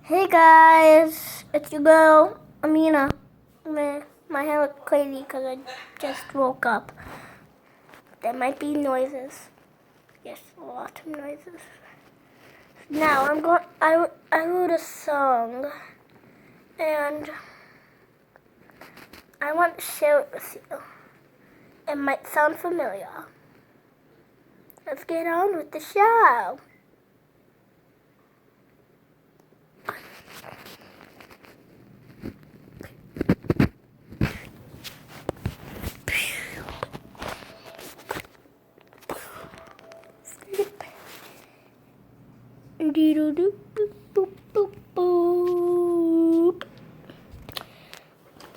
Hey guys, it's your girl, Amina. My hair looks crazy because I just woke up. There might be noises. Yes, a lot of noises. Now I wrote a song and I want to share it with you. It might sound familiar. Let's get on with the show.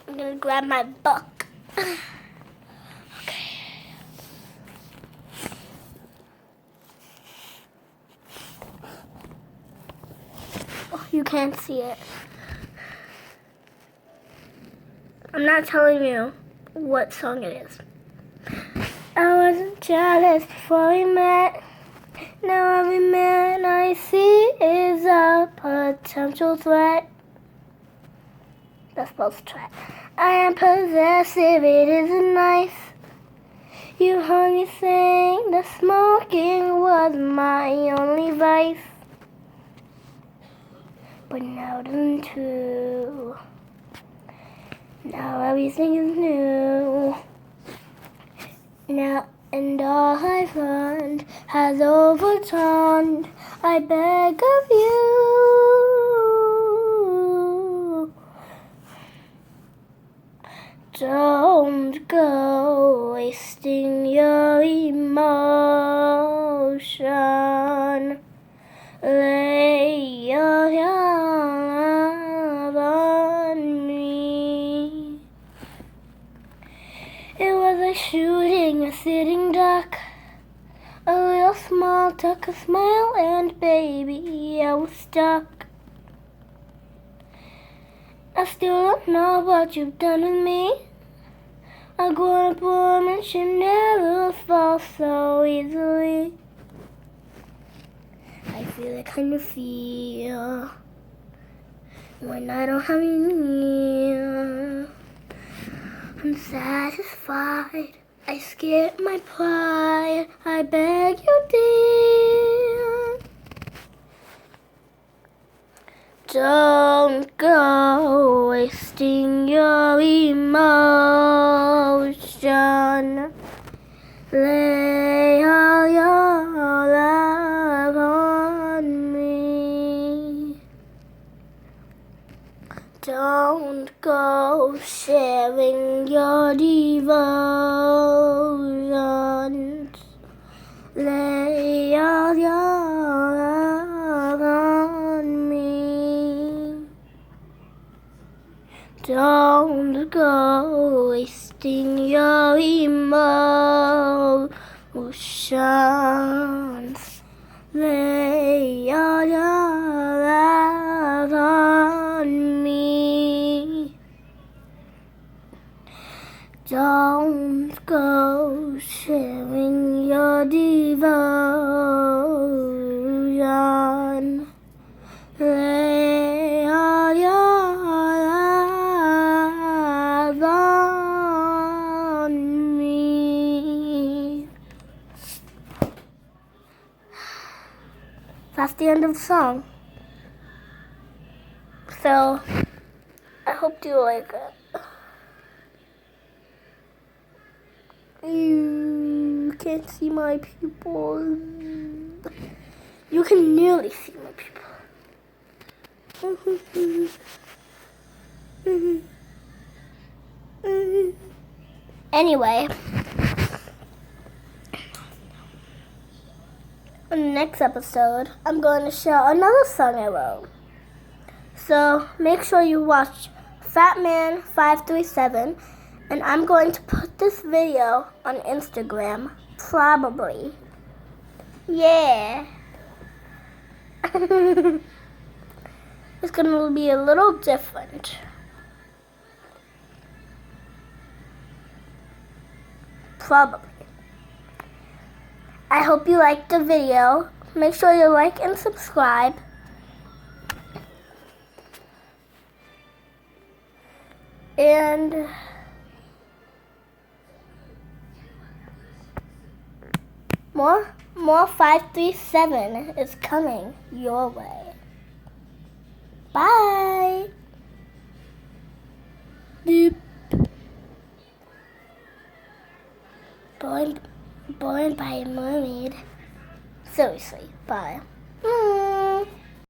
I'm gonna grab my book. Okay. Oh, you can't see it. I'm not telling you what song it is. I wasn't jealous before we met. Now every man I see is a potential threat. That's supposed to try. I am possessive, it isn't nice. You heard me saying that smoking was my only vice. But now it isn't true. Now everything is new. Now and all I've learned has overturned. I beg of you, don't go wasting your emotion. Lay your love on me. It was like shooting a sitting duck. A little small talk, a smile, and baby, I was stuck. I still don't know what you've done with me. A grown-up woman should never fall so easily. I feel like kind of feel when I don't have you near. I'm satisfied. I skip my pride. I beg you, dear, don't go wasting your emotion. Lay all your love on me. Don't go sharing your devotions. Lay all your love on me. Don't go wasting your emotions. Lay all your love on me. Don't go sharing your devotion. Lay all your love on me. That's the end of the song. So, I hope you like it. You can't see my pupils. You can nearly see my pupils. Anyway, in the next episode, I'm going to share another song I wrote. So make sure you watch Fatman537, and I'm going to put this video on Instagram, probably. Yeah. It's going to be a little different. Probably. I hope you liked the video. Make sure you like and subscribe. And more 537 is coming your way. Bye. Beep. Born by a mermaid. Seriously, bye.